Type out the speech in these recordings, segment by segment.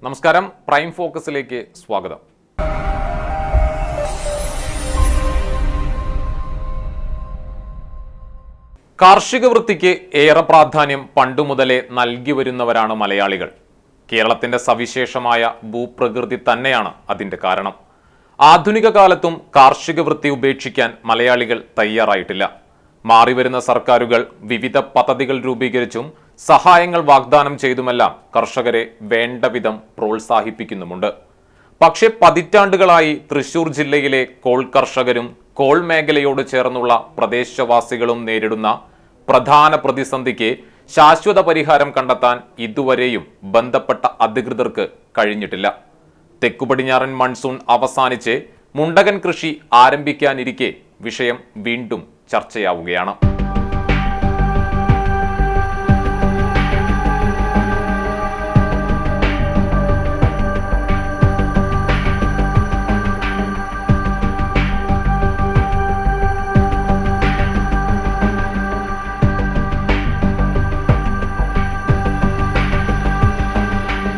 നമസ്കാരം, പ്രൈം ഫോക്കസിലേക്ക് സ്വാഗതം. കാർഷിക വൃത്തിക്ക് ഏറെ പ്രാധാന്യം പണ്ടുമുതലേ നൽകി വരുന്നവരാണ് മലയാളികൾ. കേരളത്തിന്റെ സവിശേഷമായ ഭൂപ്രകൃതി തന്നെയാണ് അതിന്റെ കാരണം. ആധുനിക കാലത്തും കാർഷിക വൃത്തി ഉപേക്ഷിക്കാൻ മലയാളികൾ തയ്യാറായിട്ടില്ല. മാറിവരുന്ന സർക്കാരുകൾ വിവിധ പദ്ധതികൾ രൂപീകരിച്ചും സഹായങ്ങൾ വാഗ്ദാനം ചെയ്തുമെല്ലാം കർഷകരെ വേണ്ട വിധം പ്രോത്സാഹിപ്പിക്കുന്നുമുണ്ട്. പക്ഷേ പതിറ്റാണ്ടുകളായി തൃശൂർ ജില്ലയിലെ കോൾ കർഷകരും കോൾ മേഖലയോട് ചേർന്നുള്ള പ്രദേശവാസികളും നേരിടുന്ന പ്രധാന പ്രതിസന്ധിക്ക് ശാശ്വത പരിഹാരം കണ്ടെത്താൻ ഇതുവരെയും ബന്ധപ്പെട്ട അധികൃതർക്ക് കഴിഞ്ഞിട്ടില്ല. തെക്കുപടിഞ്ഞാറൻ മൺസൂൺ അവസാനിച്ച് മുണ്ടകൻ കൃഷി ആരംഭിക്കാനിരിക്കെ വിഷയം വീണ്ടും ചർച്ചയാവുകയാണ്.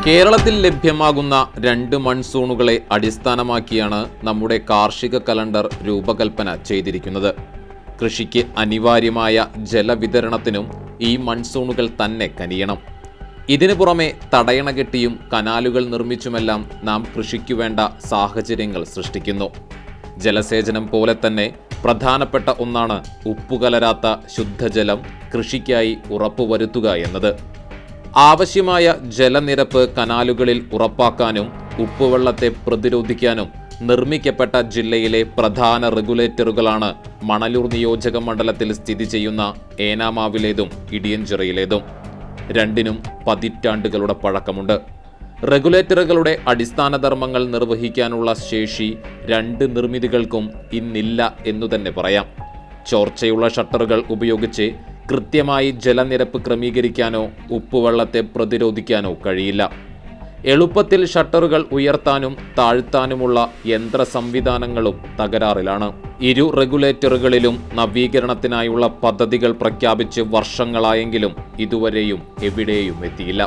കേരളത്തിൽ ലഭ്യമാകുന്ന 2 മൺസൂണുകളെ അടിസ്ഥാനമാക്കിയാണ് നമ്മുടെ കാർഷിക കലണ്ടർ രൂപകൽപ്പന ചെയ്തിരിക്കുന്നത്. കൃഷിക്ക് അനിവാര്യമായ ജലവിതരണത്തിനും ഈ മൺസൂണുകൾ തന്നെ കനിയണം. ഇതിനു പുറമെ തടയണ കെട്ടിയും കനാലുകൾ നിർമ്മിച്ചുമെല്ലാം നാം കൃഷിക്കു വേണ്ട സാഹചര്യങ്ങൾ സൃഷ്ടിക്കുന്നു. ജലസേചനം പോലെ തന്നെ പ്രധാനപ്പെട്ട ഒന്നാണ് ഉപ്പുകലരാത്ത ശുദ്ധജലം കൃഷിക്കായി ഉറപ്പുവരുത്തുക എന്നത്. ആവശ്യമായ ജലനിരപ്പ് കനാലുകളിൽ ഉറപ്പാക്കാനും ഉപ്പുവെള്ളത്തെ പ്രതിരോധിക്കാനും നിർമ്മിക്കപ്പെട്ട ജില്ലയിലെ പ്രധാന റെഗുലേറ്ററുകളാണ് മണലൂർ നിയോജക മണ്ഡലത്തിൽ സ്ഥിതി ചെയ്യുന്ന ഏനാമാവിലേതും ഇടിയഞ്ചിറയിലേതും. രണ്ടിനും പതിറ്റാണ്ടുകളുടെ പഴക്കമുണ്ട്. റെഗുലേറ്ററുകളുടെ അടിസ്ഥാന ധർമ്മങ്ങൾ നിർവഹിക്കാനുള്ള ശേഷി 2 നിർമ്മിതികൾക്കും ഇന്നില്ല എന്നു തന്നെ പറയാം. ചോർച്ചയുള്ള ഷട്ടറുകൾ ഉപയോഗിച്ച് കൃത്യമായി ജലനിരപ്പ് ക്രമീകരിക്കാനോ ഉപ്പുവെള്ളത്തെ പ്രതിരോധിക്കാനോ കഴിയില്ല. എളുപ്പത്തിൽ ഷട്ടറുകൾ ഉയർത്താനും താഴ്ത്താനുമുള്ള യന്ത്ര സംവിധാനങ്ങളും തകരാറിലാണ്. 2 റെഗുലേറ്ററുകളിലും നവീകരണത്തിനായുള്ള പദ്ധതികൾ പ്രഖ്യാപിച്ച് വർഷങ്ങളായെങ്കിലും ഇതുവരെയും എവിടെയും എത്തിയില്ല.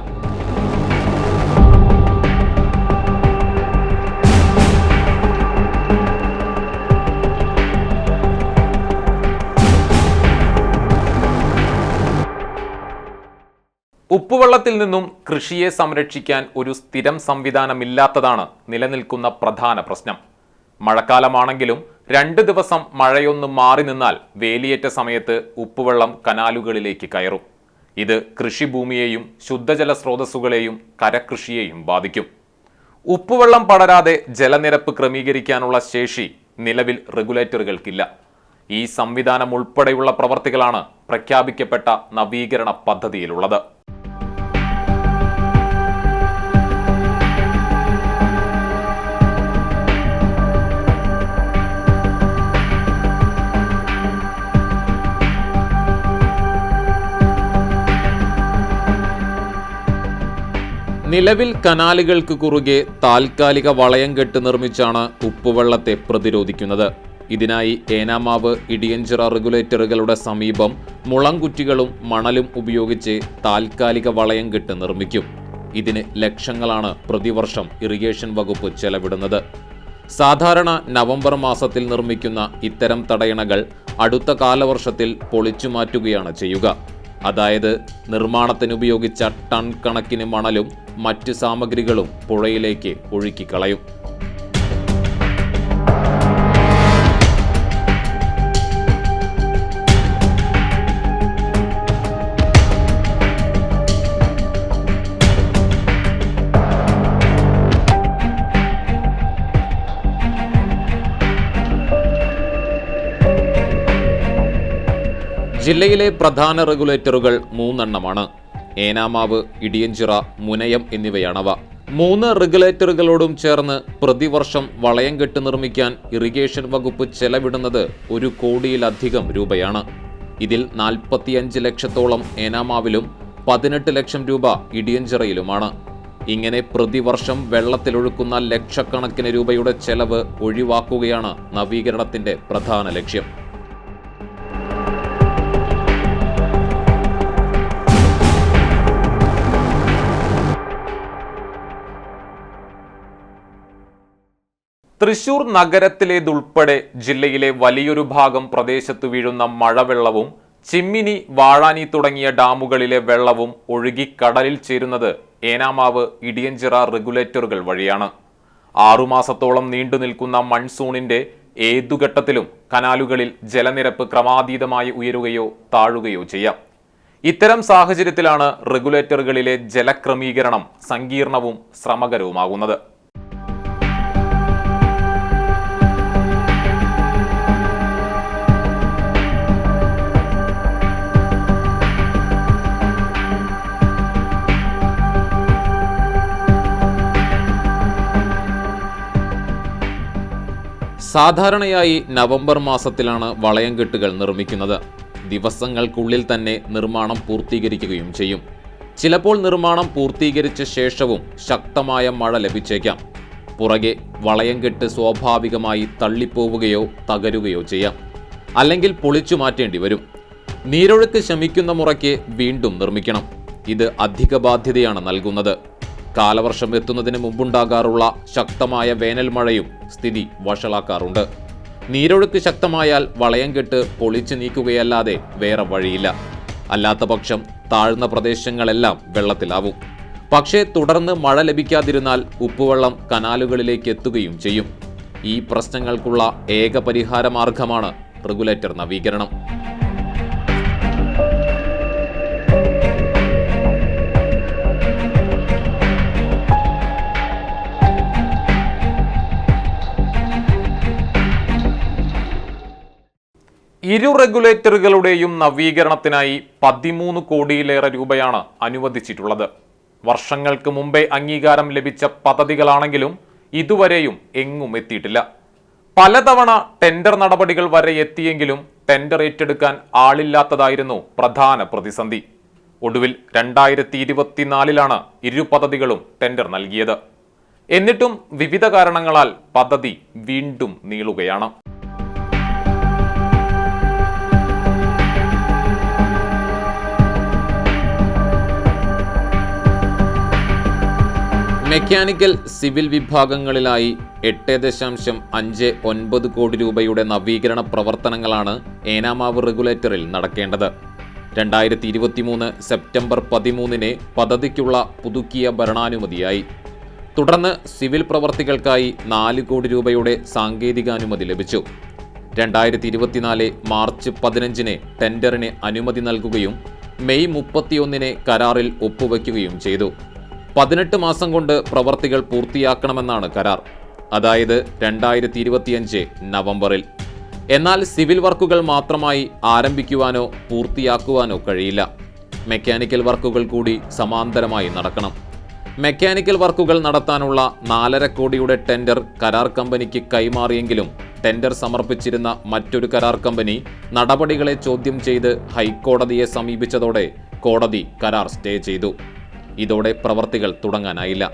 ഉപ്പുവെള്ളത്തിൽ നിന്നും കൃഷിയെ സംരക്ഷിക്കാൻ ഒരു സ്ഥിരം സംവിധാനമില്ലാത്തതാണ് നിലനിൽക്കുന്ന പ്രധാന പ്രശ്നം. മഴക്കാലമാണെങ്കിലും 2 ദിവസം മഴയൊന്ന് മാറി നിന്നാൽ വേലിയേറ്റ സമയത്ത് ഉപ്പുവെള്ളം കനാലുകളിലേക്ക് കയറും. ഇത് കൃഷിഭൂമിയെയും ശുദ്ധജല സ്രോതസ്സുകളെയും കരകൃഷിയെയും ബാധിക്കും. ഉപ്പുവെള്ളം പടരാതെ ജലനിരപ്പ് ക്രമീകരിക്കാനുള്ള ശേഷി നിലവിൽ റെഗുലേറ്ററുകൾക്കില്ല. ഈ സംവിധാനം ഉൾപ്പെടെയുള്ള പ്രവർത്തികളാണ് പ്രഖ്യാപിക്കപ്പെട്ട നവീകരണ പദ്ധതിയിലുള്ളത്. നിലവിൽ കനാലുകൾക്ക് കുറുകെ താൽക്കാലിക വളയം കെട്ട് നിർമ്മിച്ചാണ് ഉപ്പുവെള്ളത്തെ പ്രതിരോധിക്കുന്നത്. ഇതിനായി ഏനാമാവ് ഇടിയഞ്ചിറ റെഗുലേറ്ററുകളുടെ സമീപം മുളംകുറ്റികളും മണലും ഉപയോഗിച്ച് താൽക്കാലിക വളയം കെട്ട് നിർമ്മിക്കും. ഇതിന് ലക്ഷങ്ങളാണ് പ്രതിവർഷം ഇറിഗേഷൻ വകുപ്പ് ചെലവിടുന്നത്. സാധാരണ നവംബർ മാസത്തിൽ നിർമ്മിക്കുന്ന ഇത്തരം തടയണകൾ അടുത്ത കാലവർഷത്തിൽ പൊളിച്ചു മാറ്റുകയാണ് ചെയ്യുക. അതായത് നിർമ്മാണത്തിനുപയോഗിച്ച ടൺ കണക്കിന് മണലും മറ്റ് സാമഗ്രികളും പുഴയിലേക്ക് ഒഴുക്കിക്കളയും. ജില്ലയിലെ പ്രധാന റെഗുലേറ്ററുകൾ 3 എണ്ണമാണ്. ഏനാമാവ്, ഇടിയഞ്ചിറ, മുനയം എന്നിവയാണവ. 3 റെഗുലേറ്ററുകളോടും ചേർന്ന് പ്രതിവർഷം വളയം കെട്ട് നിർമ്മിക്കാൻ ഇറിഗേഷൻ വകുപ്പ് ചെലവിടുന്നത് 1 കോടിയിലധികം രൂപയാണ്. ഇതിൽ 45 ലക്ഷത്തോളം ഏനാമാവിലും 18 ലക്ഷം രൂപ ഇടിയഞ്ചിറയിലുമാണ്. ഇങ്ങനെ പ്രതിവർഷം വെള്ളത്തിലൊഴുക്കുന്ന ലക്ഷക്കണക്കിന് രൂപയുടെ ചെലവ് ഒഴിവാക്കുകയാണ് നവീകരണത്തിന്റെ പ്രധാന ലക്ഷ്യം. തൃശൂർ നഗരത്തിലേതുൾപ്പെടെ ജില്ലയിലെ വലിയൊരു ഭാഗം പ്രദേശത്തു വീഴുന്ന മഴവെള്ളവും ചിമ്മിനി, വാഴാനി തുടങ്ങിയ ഡാമുകളിലെ വെള്ളവും ഒഴുകി കടലിൽ ചേരുന്നത് ഏനാമാവ്, ഇടിയഞ്ചിറ റെഗുലേറ്ററുകൾ വഴിയാണ്. 6 മാസത്തോളം നീണ്ടു നിൽക്കുന്ന മൺസൂണിന്റെ ഏതു ഘട്ടത്തിലും കനാലുകളിൽ ജലനിരപ്പ് ക്രമാതീതമായി ഉയരുകയോ താഴുകയോ ചെയ്യാം. ഇത്തരം സാഹചര്യത്തിലാണ് റെഗുലേറ്ററുകളിലെ ജലക്രമീകരണം സങ്കീർണവും ശ്രമകരവുമാകുന്നത്. സാധാരണയായി നവംബർ മാസത്തിലാണ് വളയംകെട്ടുകൾ നിർമ്മിക്കുന്നത്. ദിവസങ്ങൾക്കുള്ളിൽ തന്നെ നിർമ്മാണം പൂർത്തീകരിക്കുകയും ചെയ്യും. ചിലപ്പോൾ നിർമ്മാണം പൂർത്തീകരിച്ച ശേഷവും ശക്തമായ മഴ ലഭിച്ചേക്കാം. പുറകെ വളയംകെട്ട് സ്വാഭാവികമായി തള്ളിപ്പോവുകയോ തകരുകയോ ചെയ്യാം. അല്ലെങ്കിൽ പൊളിച്ചു മാറ്റേണ്ടി വരും. നീരൊഴുക്ക് ശമിക്കുന്ന മുറയ്ക്ക് വീണ്ടും നിർമ്മിക്കണം. ഇത് അധിക ബാധ്യതയാണ് നൽകുന്നത്. കാലവർഷം എത്തുന്നതിന് മുമ്പുണ്ടാകാറുള്ള ശക്തമായ വേനൽ മഴയും സ്ഥിതി വഷളാക്കാറുണ്ട്. നീരൊഴുക്ക് ശക്തമായാൽ വളയംകെട്ട് പൊളിച്ചു നീക്കുകയല്ലാതെ വേറെ വഴിയില്ല. അല്ലാത്ത പക്ഷം താഴ്ന്ന പ്രദേശങ്ങളെല്ലാം വെള്ളത്തിലാവും. പക്ഷേ തുടർന്ന് മഴ ലഭിക്കാതിരുന്നാൽ ഉപ്പുവെള്ളം കനാലുകളിലേക്ക് എത്തുകയും ചെയ്യും. ഈ പ്രശ്നങ്ങൾക്കുള്ള ഏക പരിഹാര മാർഗമാണ് റെഗുലേറ്റർ നവീകരണം. ഇരു റെഗുലേറ്ററുകളുടെയും നവീകരണത്തിനായി 13 കോടിയിലേറെ രൂപയാണ് അനുവദിച്ചിട്ടുള്ളത്. വർഷങ്ങൾക്ക് മുമ്പേ അംഗീകാരം ലഭിച്ച പദ്ധതികളാണെങ്കിലും ഇതുവരെയും എങ്ങും എത്തിയിട്ടില്ല. പലതവണ ടെൻഡർ നടപടികൾ വരെ എത്തിയെങ്കിലും ടെൻഡർ ഏറ്റെടുക്കാൻ ആളില്ലാത്തതായിരുന്നു പ്രധാന പ്രതിസന്ധി. ഒടുവിൽ 2024 ഇരു പദ്ധതികളും ടെൻഡർ നൽകിയത്. എന്നിട്ടും വിവിധ കാരണങ്ങളാൽ പദ്ധതി വീണ്ടും നീളുകയാണ്. മെക്കാനിക്കൽ, സിവിൽ വിഭാഗങ്ങളിലായി 8.59 കോടി രൂപയുടെ നവീകരണ പ്രവർത്തനങ്ങളാണ് ഏനാമാവ് റെഗുലേറ്ററിൽ നടക്കേണ്ടത്. 2023 സെപ്റ്റംബർ 13 പദ്ധതിക്കുള്ള പുതുക്കിയ ഭരണാനുമതിയായി. തുടർന്ന് സിവിൽ പ്രവർത്തികൾക്കായി 4 കോടി രൂപയുടെ സാങ്കേതികാനുമതി ലഭിച്ചു. 2024 മാർച്ച് 15 ടെൻഡറിന് അനുമതി നൽകുകയും മെയ് 31 കരാറിൽ ഒപ്പുവയ്ക്കുകയും ചെയ്തു. 18 മാസം കൊണ്ട് പ്രവർത്തികൾ പൂർത്തിയാക്കണമെന്നാണ് കരാർ. അതായത് 2025 നവംബറിൽ. എന്നാൽ സിവിൽ വർക്കുകൾ മാത്രമായി ആരംഭിക്കുവാനോ പൂർത്തിയാക്കുവാനോ കഴിയില്ല. മെക്കാനിക്കൽ വർക്കുകൾ കൂടി സമാന്തരമായി നടക്കണം. മെക്കാനിക്കൽ വർക്കുകൾ നടത്താനുള്ള 4.5 കോടിയുടെ ടെൻഡർ കരാർ കമ്പനിക്ക് കൈമാറിയെങ്കിലും ടെൻഡർ സമർപ്പിച്ചിരുന്ന മറ്റൊരു കരാർ കമ്പനി നടപടികളെ ചോദ്യം ചെയ്ത് ഹൈക്കോടതിയെ സമീപിച്ചതോടെ കോടതി കരാർ സ്റ്റേ ചെയ്തു. ഇതോടെ പ്രവർത്തികൾ തുടങ്ങാനായില്ല.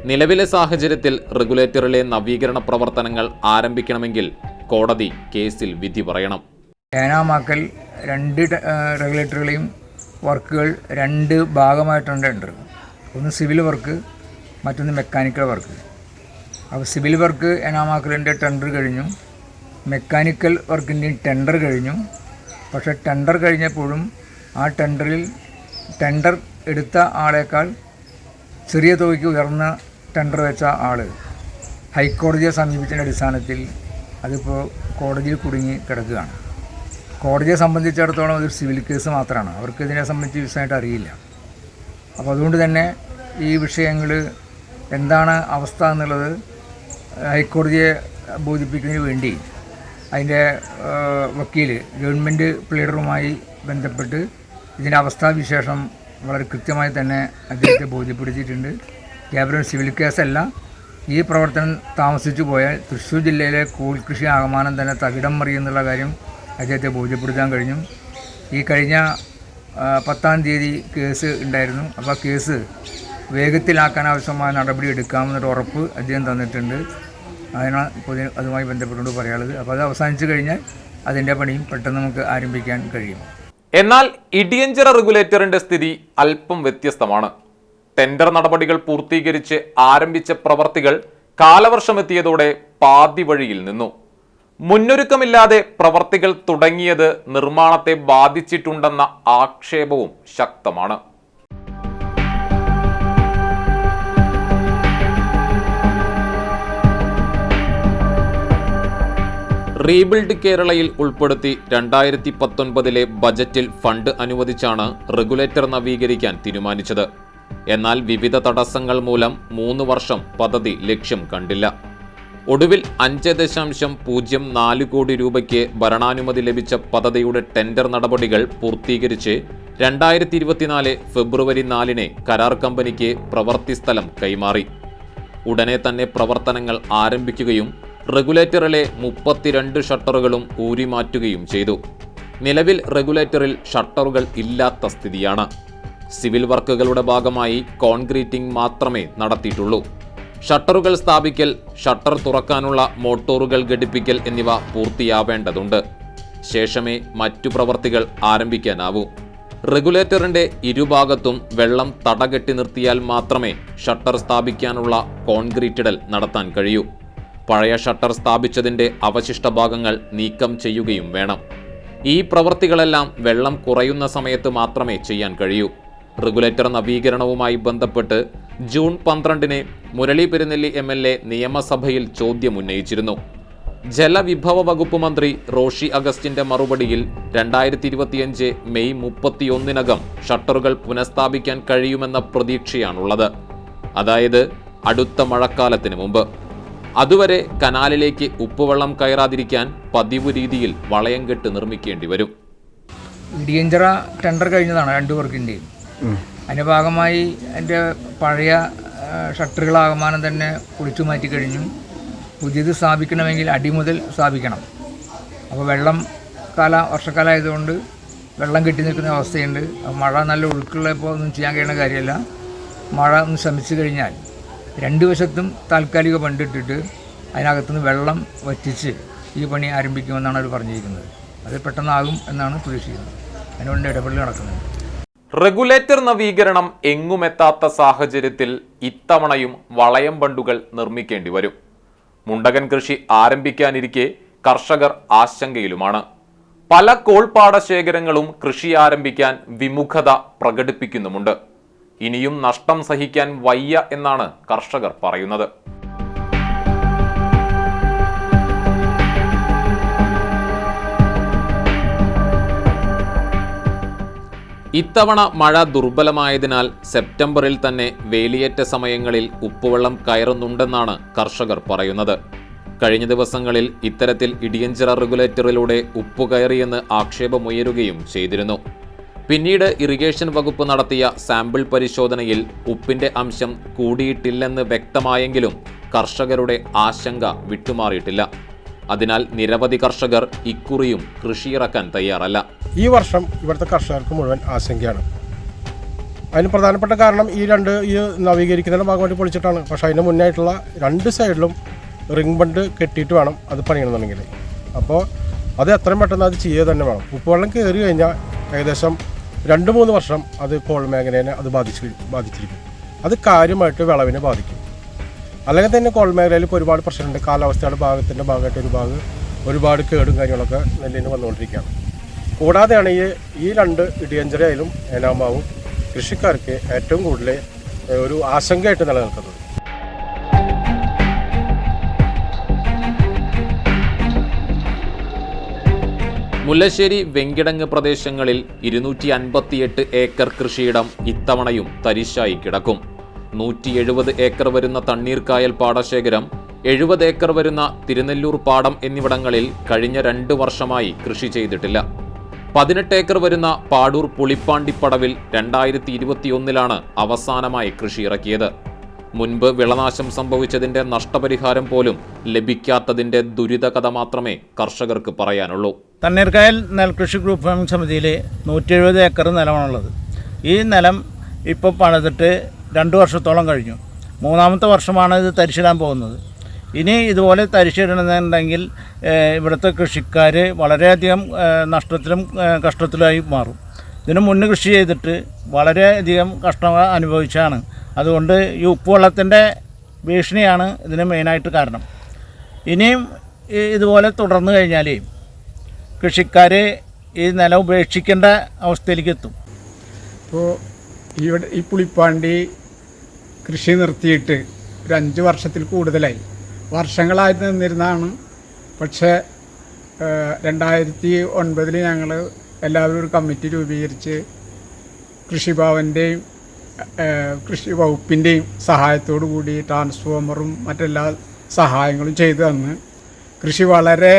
നിലവിലെ സാഹചര്യത്തിൽ റെഗുലേറ്ററിലെ നവീകരണ പ്രവർത്തനങ്ങൾ ആരംഭിക്കണമെങ്കിൽ കോടതി കേസിൽ വിധി പറയണം. ഏനാമാക്കൽ 2 റെഗുലേറ്ററുകളെയും വർക്കുകൾ 2 ഭാഗമായിട്ടുണ്ട് ടെൻഡർ. ഒന്ന് സിവിൽ വർക്ക്, മറ്റൊന്ന് മെക്കാനിക്കൽ വർക്ക്. അപ്പോൾ സിവിൽ വർക്ക് ഏനാമാക്കലിൻ്റെ ടെൻഡർ കഴിഞ്ഞു, മെക്കാനിക്കൽ വർക്കിൻ്റെയും ടെൻഡർ കഴിഞ്ഞു. പക്ഷേ ടെൻഡർ കഴിഞ്ഞപ്പോഴും ആ ടെൻഡർ എടുത്ത ആളേക്കാൾ ചെറിയ തുകയ്ക്ക് ഉയർന്ന ടെൻഡർ വെച്ച ആൾ ഹൈക്കോടതിയെ സമീപിച്ചതിൻ്റെ അടിസ്ഥാനത്തിൽ അതിപ്പോൾ കോടതിയിൽ കുടുങ്ങി കിടക്കുകയാണ്. കോടതിയെ സംബന്ധിച്ചിടത്തോളം അതൊരു സിവിൽ കേസ് മാത്രമാണ്. അവർക്ക് ഇതിനെ സംബന്ധിച്ച് വിശദമായിട്ട് അറിയില്ല. അപ്പോൾ അതുകൊണ്ട് തന്നെ ഈ വിഷയങ്ങൾ എന്താണ് അവസ്ഥ എന്നുള്ളത് ഹൈക്കോടതിയെ ബോധിപ്പിക്കുന്നതിന് വേണ്ടി അതിൻ്റെ വക്കീൽ ഗവൺമെൻറ് പ്ലീഡറുമായി ബന്ധപ്പെട്ട് ഇതിൻ്റെ അവസ്ഥാവിശേഷം വളരെ കൃത്യമായി തന്നെ അദ്ദേഹത്തെ ബോധ്യപ്പെടുത്തിയിട്ടുണ്ട്. കേവലം സിവിൽ കേസല്ല, ഈ പ്രവർത്തനം താമസിച്ചു പോയാൽ തൃശ്ശൂർ ജില്ലയിലെ കോൾകൃഷി ആകമാനം തന്നെ തകിടം മറിയുന്നുള്ള കാര്യം അദ്ദേഹത്തെ ബോധ്യപ്പെടുത്താൻ കഴിഞ്ഞു. ഈ കഴിഞ്ഞ 10-ാം തീയതി കേസ് ഉണ്ടായിരുന്നു. അപ്പോൾ ആ കേസ് വേഗത്തിലാക്കാൻ ആവശ്യമായ നടപടി എടുക്കാമെന്നൊരു ഉറപ്പ് അദ്ദേഹം തന്നിട്ടുണ്ട്. അതിനാണ് അതുമായി ബന്ധപ്പെട്ടുകൊണ്ട് പറയാനുള്ളത്. അപ്പോൾ അത് അവസാനിച്ചു കഴിഞ്ഞാൽ അതിൻ്റെ പണിയും പെട്ടെന്ന് നമുക്ക് ആരംഭിക്കാൻ കഴിയും. എന്നാൽ ഇടിയഞ്ചിറ റെഗുലേറ്ററിന്റെ സ്ഥിതി അല്പം വ്യത്യസ്തമാണ്. ടെൻഡർ നടപടികൾ പൂർത്തീകരിച്ച് ആരംഭിച്ച പ്രവർത്തികൾ കാലവർഷമെത്തിയതോടെ പാതി വഴിയിൽ നിന്നു. മുന്നൊരുക്കമില്ലാതെ പ്രവർത്തികൾ തുടങ്ങിയത് നിർമ്മാണത്തെ ബാധിച്ചിട്ടുണ്ടെന്ന ആക്ഷേപവും ശക്തമാണ്. റീബിൽഡ് കേരളയിൽ ഉൾപ്പെടുത്തി 2019 ബജറ്റിൽ ഫണ്ട് അനുവദിച്ചാണ് റെഗുലേറ്റർ നവീകരിക്കാൻ തീരുമാനിച്ചത്. എന്നാൽ വിവിധ തടസ്സങ്ങൾ മൂലം 3 വർഷം പദ്ധതി ലക്ഷ്യം കണ്ടില്ല. ഒടുവിൽ 5.04 കോടി രൂപയ്ക്ക് ഭരണാനുമതി ലഭിച്ച പദ്ധതിയുടെ ടെൻഡർ നടപടികൾ പൂർത്തീകരിച്ച് 2024 ഫെബ്രുവരി 4 കരാർ കമ്പനിക്ക് പ്രവൃത്തി സ്ഥലം കൈമാറി. ഉടനെ തന്നെ പ്രവർത്തനങ്ങൾ ആരംഭിക്കുകയും റെഗുലേറ്ററിലെ 32 ഷട്ടറുകളും ഊരിമാറ്റുകയും ചെയ്തു. നിലവിൽ റെഗുലേറ്ററിൽ ഷട്ടറുകൾ ഇല്ലാത്ത സ്ഥിതിയാണ്. സിവിൽ വർക്കുകളുടെ ഭാഗമായി കോൺക്രീറ്റിംഗ് മാത്രമേ നടത്തിയിട്ടുള്ളൂ. ഷട്ടറുകൾ സ്ഥാപിക്കൽ, ഷട്ടർ തുറക്കാനുള്ള മോട്ടോറുകൾ ഘടിപ്പിക്കൽ എന്നിവ പൂർത്തിയാവേണ്ടതുണ്ട്. ശേഷമേ മറ്റു പ്രവർത്തികൾ ആരംഭിക്കാനാവൂ. റെഗുലേറ്ററിന്റെ ഇരുഭാഗത്തും വെള്ളം തടകെട്ടി നിർത്തിയാൽ മാത്രമേ ഷട്ടർ സ്ഥാപിക്കാനുള്ള കോൺക്രീറ്റിടൽ നടത്താൻ കഴിയൂ. പഴയ ഷട്ടർ സ്ഥാപിച്ചതിൻ്റെ അവശിഷ്ട ഭാഗങ്ങൾ നീക്കം ചെയ്യുകയും വേണം. ഈ പ്രവൃത്തികളെല്ലാം വെള്ളം കുറയുന്ന സമയത്ത് മാത്രമേ ചെയ്യാൻ കഴിയൂ. റെഗുലേറ്റർ നവീകരണവുമായി ബന്ധപ്പെട്ട് ജൂൺ 12 മുരളി പെരുന്നെല്ലി MLA നിയമസഭയിൽ ചോദ്യമുന്നയിച്ചിരുന്നു. ജലവിഭവ വകുപ്പ് മന്ത്രി റോഷി അഗസ്റ്റിന്റെ മറുപടിയിൽ 2025 മെയ് 31 ഷട്ടറുകൾ പുനഃസ്ഥാപിക്കാൻ കഴിയുമെന്ന പ്രതീക്ഷയാണുള്ളത്. അതായത് അടുത്ത മഴക്കാലത്തിന് മുമ്പ്. അതുവരെ കനാലിലേക്ക് ഉപ്പുവെള്ളം കയറാതിരിക്കാൻ പതിവ് രീതിയിൽ വളയം കെട്ട് നിർമ്മിക്കേണ്ടി വരും. ഇടിയഞ്ചിറ ടെൻഡർ കഴിഞ്ഞതാണ് 2 വർക്കിൻ്റെയും. അതിൻ്റെ ഭാഗമായി എൻ്റെ പഴയ ഷട്ടറുകളാകമാനം തന്നെ പൊളിച്ചു മാറ്റി കഴിഞ്ഞു. പുതിയത് സ്ഥാപിക്കണമെങ്കിൽ അടിമുതൽ സ്ഥാപിക്കണം. അപ്പോൾ വർഷക്കാലം ആയതുകൊണ്ട് വെള്ളം കെട്ടി നിൽക്കുന്ന അവസ്ഥയുണ്ട്. മഴ നല്ല ഒഴുക്കുള്ളപ്പോൾ ഒന്നും ചെയ്യാൻ കഴിയുന്ന കാര്യമല്ല. മഴ ഒന്ന് ശമിച്ചു കഴിഞ്ഞാൽ 2 വശത്തും താൽക്കാലിക ബണ്ടിട്ടിട്ട് അതിനകത്തുനിന്ന് വെള്ളം വറ്റിച്ച് ഈ പണി ആരംഭിക്കുമെന്നാണ് അവർ പറഞ്ഞിരിക്കുന്നത്. അത് പെട്ടെന്നാകും എന്നാണ് പ്രതീക്ഷിക്കുന്നത്. അതിനുവേണ്ടി ഇടപെടൽ നടക്കുന്നുണ്ട്. റെഗുലേറ്റർ നവീകരണം എങ്ങുമെത്താത്ത സാഹചര്യത്തിൽ ഇത്തവണയും വളയം ബണ്ടുകൾ നിർമ്മിക്കേണ്ടി വരും. മുണ്ടകൻ കൃഷി ആരംഭിക്കാനിരിക്കെ കർഷകർ ആശങ്കയിലുമാണ്. പല കോൾപാടശേഖരങ്ങളും കൃഷി ആരംഭിക്കാൻ വിമുഖത പ്രകടിപ്പിക്കുന്നുമുണ്ട്. ഇനിയും നഷ്ടം സഹിക്കാൻ വയ്യ എന്നാണ് കർഷകർ പറയുന്നത്. ഇത്തവണ മഴ ദുർബലമായതിനാൽ സെപ്റ്റംബറിൽ തന്നെ വേലിയേറ്റ സമയങ്ങളിൽ ഉപ്പുവെള്ളം കയറുന്നുണ്ടെന്നാണ് കർഷകർ പറയുന്നത്. കഴിഞ്ഞ ദിവസങ്ങളിൽ ഇത്തരത്തിൽ ഇടിയഞ്ചിറ റെഗുലേറ്ററിലൂടെ ഉപ്പു കയറിയെന്ന് ആക്ഷേപമുയരുകയും ചെയ്തിരുന്നു. പിന്നീട് ഇറിഗേഷൻ വകുപ്പ് നടത്തിയ സാമ്പിൾ പരിശോധനയിൽ ഉപ്പിന്റെ അംശം കൂടിയിട്ടില്ലെന്ന് വ്യക്തമായെങ്കിലും കർഷകരുടെ ആശങ്ക വിട്ടുമാറിയിട്ടില്ല. അതിനാൽ നിരവധി കർഷകർ ഇക്കുറിയും കൃഷിയിറക്കാൻ തയ്യാറല്ല. ഈ വർഷം ഇവിടുത്തെ കർഷകർക്ക് മുഴുവൻ ആശങ്കയാണ്. അതിന് പ്രധാനപ്പെട്ട കാരണം ഈ നവീകരിക്കുന്നതിൻ്റെ ഭാഗമായിട്ട് പൊളിച്ചിട്ടാണ്. പക്ഷേ അതിന് മുന്നായിട്ടുള്ള 2 സൈഡിലും റിംഗ് ബണ്ട് കെട്ടിയിട്ട് വേണം അത് പണിയണമെന്നുണ്ടെങ്കിൽ. അപ്പോൾ അത് എത്രയും പെട്ടെന്ന് അത് ചെയ്യുക തന്നെ വേണം. ഉപ്പുവെള്ളം കയറി കഴിഞ്ഞാൽ ഏകദേശം 2-3 വർഷം അത് കോൾ മേഖലയെ അത് ബാധിച്ചിരിക്കും. അത് കാര്യമായിട്ട് വിളവിനെ ബാധിക്കും. അല്ലെങ്കിൽ തന്നെ കോൾ മേഖലയിൽ ഇപ്പോൾ ഒരുപാട് പ്രശ്നമുണ്ട്. കാലാവസ്ഥയുടെ ഭാഗമായിട്ട് ഒരുപാട് കേടും കാര്യങ്ങളൊക്കെ നെല്ലിന് വന്നുകൊണ്ടിരിക്കുകയാണ്. കൂടാതെയാണ് ഈ 2 ഇടിയഞ്ചിറയിലും ഏനാമാവും കൃഷിക്കാർക്ക് ഏറ്റവും കൂടുതൽ ഒരു ആശങ്കയായിട്ട് നിലനിൽക്കുന്നത്. മുല്ലശ്ശേരി വെങ്കിടങ്ങ് പ്രദേശങ്ങളിൽ 258 ഏക്കർ കൃഷിയിടം ഇത്തവണയും തരിശായി കിടക്കും. 170 ഏക്കർ വരുന്ന തണ്ണീർക്കായൽ പാടശേഖരം, 70 ഏക്കർ വരുന്ന തിരുനെല്ലൂർ പാടം എന്നിവിടങ്ങളിൽ കഴിഞ്ഞ 2 വർഷമായി കൃഷി ചെയ്തിട്ടില്ല. 18 ഏക്കർ വരുന്ന പാടൂർ പുളിപ്പാണ്ടിപ്പടവിൽ 2021 അവസാനമായി കൃഷി ഇറക്കിയത്. മുൻപ് വിളനാശം സംഭവിച്ചതിന്റെ നഷ്ടപരിഹാരം പോലും ലഭിക്കാത്തതിന്റെ ദുരിതകഥ മാത്രമേ കർഷകർക്ക് പറയാനുള്ളൂ. തണ്ണീർക്കായൽ നെൽകൃഷി ഗ്രൂപ്പ് ഫാമിംഗ് സമിതിയിൽ 170 ഏക്കർ നിലമാണുള്ളത്. ഈ നിലം ഇപ്പോൾ പണിതിട്ട് 2 വർഷത്തോളം കഴിഞ്ഞു. 3-ാമത്തെ വർഷമാണ് ഇത് തരിശിടാൻ പോകുന്നത്. ഇനി ഇതുപോലെ തരിശിടണമെന്നുണ്ടെങ്കിൽ ഇവിടുത്തെ കൃഷിക്കാർ വളരെയധികം നഷ്ടത്തിലും കഷ്ടത്തിലായി മാറും. ഇതിനു മുന്നേ കൃഷി ചെയ്തിട്ട് വളരെയധികം കഷ്ടം അനുഭവിച്ചാണ്. അതുകൊണ്ട് ഈ ഉപ്പുവെള്ളത്തിൻ്റെ ഭീഷണിയാണ് ഇതിന് മെയിനായിട്ട് കാരണം. ഇനിയും ഇതുപോലെ തുടർന്നു കഴിഞ്ഞാൽ കൃഷിക്കാർ ഈ നിലം ഉപേക്ഷിക്കേണ്ട അവസ്ഥയിലേക്ക് എത്തും. ഇപ്പോൾ ഇവിടെ ഈ പുളിപ്പാണ്ടി കൃഷി നിർത്തിയിട്ട് ഒരു 5 വർഷത്തിൽ കൂടുതലായി, വർഷങ്ങളായി നിന്നിരുന്നതാണ്. പക്ഷേ 2009 ഞങ്ങൾ എല്ലാവരും ഒരു കമ്മിറ്റി രൂപീകരിച്ച് കൃഷിഭവൻ്റെയും കൃഷി വകുപ്പിൻ്റെയും സഹായത്തോടു കൂടി ട്രാൻസ്ഫോമറും മറ്റെല്ലാ സഹായങ്ങളും ചെയ്തു തന്ന് കൃഷി വളരെ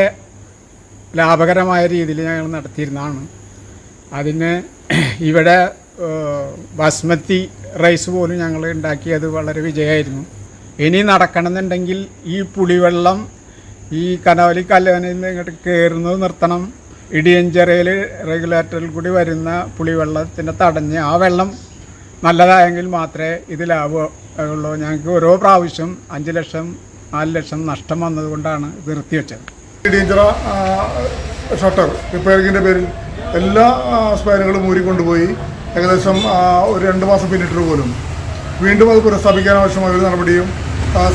ലാഭകരമായ രീതിയിൽ ഞങ്ങൾ നടത്തിയിരുന്നതാണ്. അതിന് ഇവിടെ ബാസ്മതി റൈസ് പോലും ഞങ്ങൾ ഉണ്ടാക്കിയത് വളരെ വിജയമായിരുന്നു. ഇനി നടക്കണമെന്നുണ്ടെങ്കിൽ ഈ പുളിവെള്ളം ഈ കനവലി കല്ലവനിൽ നിന്ന് ഇങ്ങോട്ട് കയറുന്നത് നിർത്തണം. ഇടിയഞ്ചിറയിൽ റെഗുലേറ്ററിൽ കൂടി വരുന്ന പുളിവെള്ളത്തിൻ്റെ തടഞ്ഞ് ആ വെള്ളം നല്ലതായെങ്കിൽ മാത്രമേ ഇത് ലാഭമുള്ളൂ. ഞങ്ങൾക്ക് ഓരോ പ്രാവശ്യം 5 ലക്ഷം 4 ലക്ഷം നഷ്ടം വന്നതുകൊണ്ടാണ് ഇത് നിർത്തിവെച്ചത്. ഇടിയഞ്ചിറ ഷട്ടർ റിപ്പയറിങ്ങിൻ്റെ പേരിൽ എല്ലാ സ്പെയറുകളും ഊരിക്കൊണ്ടുപോയി ഏകദേശം ഒരു 2 മാസം പിന്നിട്ട് പോലും വീണ്ടും അത് പുനഃസ്ഥാപിക്കാൻ ആവശ്യമായ ഒരു നടപടിയും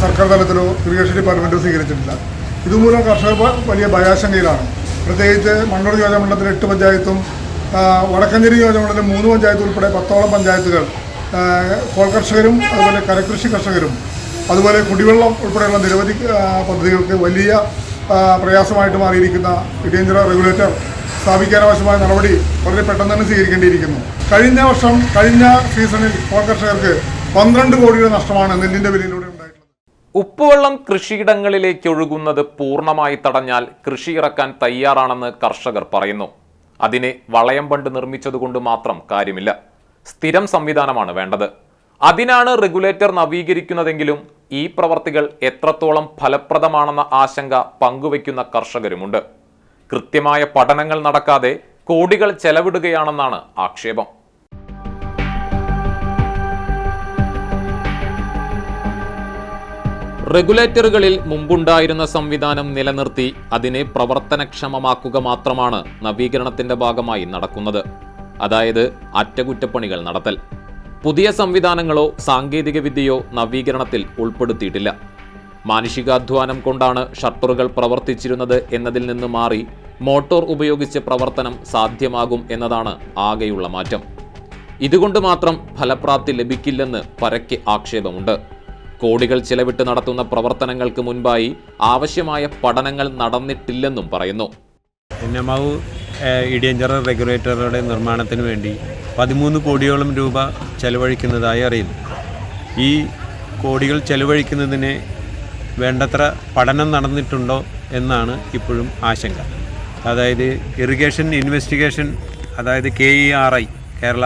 സർക്കാർ തലത്തിലോ ഇറിഗേഷൻ ഡിപ്പാർട്ട്മെൻറ്റോ സ്വീകരിച്ചിട്ടില്ല. ഇതുമൂലം കർഷകർ വലിയ ഭയാശങ്കയിലാണ്. പ്രത്യേകിച്ച് മണ്ണൂർ നിയോജകമണ്ഡലത്തിൽ 8 പഞ്ചായത്തും വടക്കഞ്ചേരി നിയോജകമണ്ഡലം 3 പഞ്ചായത്ത് ഉൾപ്പെടെ 10ഓളം പഞ്ചായത്തുകൾ കോൾ കർഷകരും അതുപോലെ കരകൃഷി കർഷകരും അതുപോലെ കുടിവെള്ളം ഉൾപ്പെടെയുള്ള നിരവധി പദ്ധതികൾക്ക് വലിയ പ്രയാസമായിട്ട് മാറിയിരിക്കുന്ന ഇടിയഞ്ചിറ റെഗുലേറ്റർ സ്ഥാപിക്കാനാവശ്യമായ നടപടി വളരെ പെട്ടെന്ന് തന്നെ സ്വീകരിക്കേണ്ടിയിരിക്കുന്നു. കഴിഞ്ഞ സീസണിൽ കോൾ കർഷകർക്ക് 12 കോടിയുടെ നഷ്ടമാണ് നെല്ലിൻ്റെ വിലയിലൂടെ ഉണ്ടായിട്ടുള്ളത്. ഉപ്പുവെള്ളം കൃഷിയിടങ്ങളിലേക്ക് ഒഴുകുന്നത് പൂർണ്ണമായി തടഞ്ഞാൽ കൃഷി ഇറക്കാൻ തയ്യാറാണെന്ന് കർഷകർ പറയുന്നു. അതിന് വളയം ബണ്ട് നിർമ്മിച്ചതുകൊണ്ട് മാത്രം കാര്യമില്ല, സ്ഥിരം സംവിധാനമാണ് വേണ്ടത്. അതിനാണ് റെഗുലേറ്റർ നവീകരിക്കുന്നതെങ്കിലും ഈ പ്രവർത്തികൾ എത്രത്തോളം ഫലപ്രദമാണെന്ന ആശങ്ക പങ്കുവയ്ക്കുന്ന കർഷകരുമുണ്ട്. കൃത്യമായ പഠനങ്ങൾ നടക്കാതെ കോടികൾ ചെലവിടുകയാണെന്നാണ് ആക്ഷേപം. റെഗുലേറ്ററുകളിൽ മുമ്പുണ്ടായിരുന്ന സംവിധാനം നിലനിർത്തി അതിനെ പ്രവർത്തനക്ഷമമാക്കുക മാത്രമാണ് നവീകരണത്തിന്റെ ഭാഗമായി നടക്കുന്നത്. അതായത് അറ്റകുറ്റപ്പണികൾ നടത്തൽ. പുതിയ സംവിധാനങ്ങളോ സാങ്കേതിക വിദ്യയോ നവീകരണത്തിൽ ഉൾപ്പെടുത്തിയിട്ടില്ല. മാനുഷികാധ്വാനം കൊണ്ടാണ് ഷട്ടറുകൾ പ്രവർത്തിച്ചിരുന്നത് എന്നതിൽ നിന്ന് മാറി മോട്ടോർ ഉപയോഗിച്ച് പ്രവർത്തനം സാധ്യമാകും എന്നതാണ് ആകെയുള്ള മാറ്റം. ഇതുകൊണ്ട് മാത്രം ഫലപ്രാപ്തി ലഭിക്കില്ലെന്ന് പരക്കെ ആക്ഷേപമുണ്ട്. കോടികൾ ചെലവിട്ട് നടത്തുന്ന പ്രവർത്തനങ്ങൾക്ക് മുൻപായി ആവശ്യമായ പഠനങ്ങൾ നടന്നിട്ടില്ലെന്നും പറയുന്നു. എൻഎംആവ് ഇടിയഞ്ചിറ റെഗുലേറ്ററുടെ നിർമ്മാണത്തിന് വേണ്ടി 13 കോടിയോളം രൂപ ചെലവഴിക്കുന്നതായി അറിയുന്നു. ഈ കോടികൾ ചെലവഴിക്കുന്നതിന് വേണ്ടത്ര പഠനം നടന്നിട്ടുണ്ടോ എന്നാണ് ഇപ്പോഴും ആശങ്ക. അതായത് ഇറിഗേഷൻ ഇൻവെസ്റ്റിഗേഷൻ, അതായത് KERI കേരള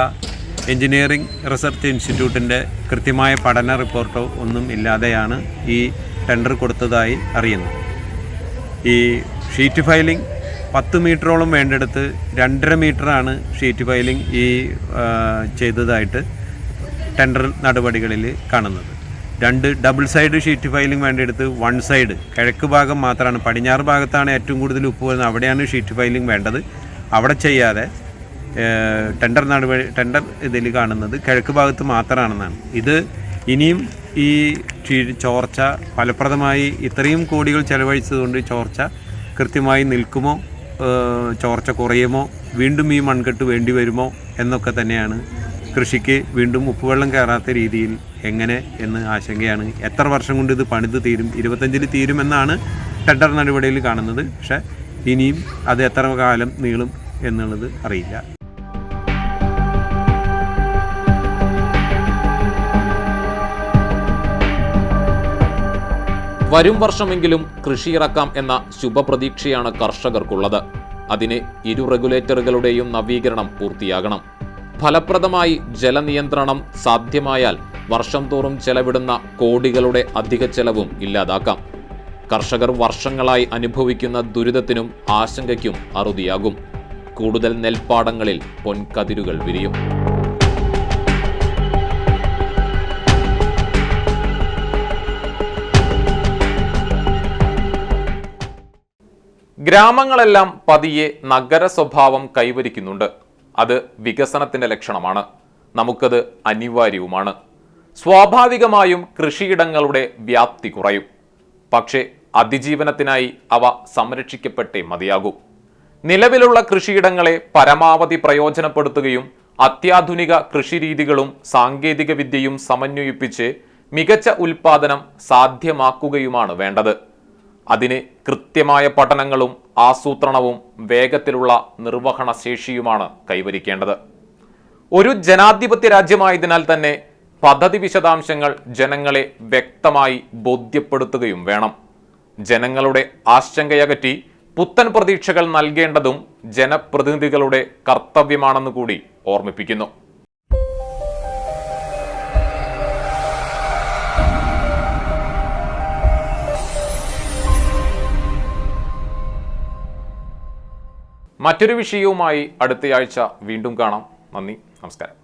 എഞ്ചിനീയറിംഗ് റിസർച്ച് ഇൻസ്റ്റിറ്റ്യൂട്ടിൻ്റെ കൃത്യമായ പഠന റിപ്പോർട്ടോ ഒന്നും ഇല്ലാതെയാണ് ഈ ടെൻഡർ കൊടുത്തതായി അറിയുന്നത്. ഈ ഷീറ്റ് ഫയലിംഗ് 10 മീറ്ററോളം വേണ്ടെടുത്ത് 2.5 മീറ്ററാണ് ഷീറ്റ് ഫയലിംഗ് ചെയ്തതായിട്ട് ടെൻഡർ നടപടികളിൽ കാണുന്നത്. 2 ഡബിൾ സൈഡ് ഷീറ്റ് ഫയലിംഗ് വേണ്ടെടുത്ത് 1 സൈഡ് കിഴക്ക് ഭാഗം മാത്രമാണ്, പടിഞ്ഞാറ് ഭാഗത്താണ് ഏറ്റവും കൂടുതൽ ഉപ്പ് വരുന്നത്, അവിടെയാണ് ഷീറ്റ് ഫയലിംഗ് വേണ്ടത്. അവിടെ ചെയ്യാതെ ടെൻഡർ ഇതിൽ കാണുന്നത് കിഴക്ക് ഭാഗത്ത് മാത്രമാണെന്നാണ്. ഇത് ഇനിയും ഈ ചോർച്ച ഫലപ്രദമായി ഇത്രയും കോടികൾ ചെലവഴിച്ചതുകൊണ്ട് ചോർച്ച കൃത്യമായി നിൽക്കുമോ, ചോർച്ച കുറയുമോ, വീണ്ടും ഈ മൺകെട്ട് വേണ്ടി വരുമോ എന്നൊക്കെ തന്നെയാണ് കൃഷിക്ക് വീണ്ടും ഉപ്പുവെള്ളം കയറാത്ത രീതിയിൽ എങ്ങനെ എന്ന് ആശങ്കയാണ്. എത്ര വർഷം കൊണ്ട് ഇത് പണിത് തീരും? 25-ൽ തീരുമെന്നാണ് ടെൻഡർ നടപടിയിൽ കാണുന്നത്. പക്ഷേ ഇനിയും അത് എത്ര കാലം നീളും എന്നുള്ളത് അറിയില്ല. വരും വർഷമെങ്കിലും കൃഷി ഇറക്കാം എന്ന ശുഭപ്രതീക്ഷയാണ് കർഷകർക്കുള്ളത്. അതിന് 2 റെഗുലേറ്ററുകളുടെയും നവീകരണം പൂർത്തിയാകണം. ഫലപ്രദമായി ജലനിയന്ത്രണം സാധ്യമായാൽ വർഷം തോറും ചെലവിടുന്ന കോടികളുടെ അധിക ചെലവും ഇല്ലാതാക്കാം. കർഷകർ വർഷങ്ങളായി അനുഭവിക്കുന്ന ദുരിതത്തിനും ആശങ്കയ്ക്കും അറുതിയാകും. കൂടുതൽ നെൽപ്പാടങ്ങളിൽ പൊൻകതിരുകൾ വിരിയും. ഗ്രാമങ്ങളെല്ലാം പതിയെ നഗര സ്വഭാവം കൈവരിക്കുന്നുണ്ട്. അത് വികസനത്തിന്റെ ലക്ഷണമാണ്. നമുക്കത് അനിവാര്യവുമാണ്. സ്വാഭാവികമായും കൃഷിയിടങ്ങളുടെ വ്യാപ്തി കുറയും. പക്ഷേ അതിജീവനത്തിനായി അവ സംരക്ഷിക്കപ്പെട്ടേ മതിയാകൂ. നിലവിലുള്ള കൃഷിയിടങ്ങളെ പരമാവധി പ്രയോജനപ്പെടുത്തുകയും അത്യാധുനിക കൃഷിരീതികളും സാങ്കേതിക വിദ്യയും സമന്വയിപ്പിച്ച് മികച്ച ഉൽപാദനം സാധ്യമാക്കുകയുമാണ് വേണ്ടത്. അതിന് കൃത്യമായ പഠനങ്ങളും ആസൂത്രണവും വേഗത്തിലുള്ള നിർവഹണ ശേഷിയുമാണ് കൈവരിക്കേണ്ടത്. ഒരു ജനാധിപത്യ രാജ്യമായതിനാൽ തന്നെ പദ്ധതി വിശദാംശങ്ങൾ ജനങ്ങളെ വ്യക്തമായി ബോധ്യപ്പെടുത്തുകയും വേണം. ജനങ്ങളുടെ ആശങ്കയകറ്റി പുത്തൻ പ്രതീക്ഷകൾ നൽകേണ്ടതും ജനപ്രതിനിധികളുടെ കർത്തവ്യമാണെന്ന് കൂടി ഓർമ്മിപ്പിക്കുന്നു. മറ്റൊരു വിഷയവുമായി അടുത്തയാഴ്ച വീണ്ടും കാണാം. നന്ദി, നമസ്കാരം.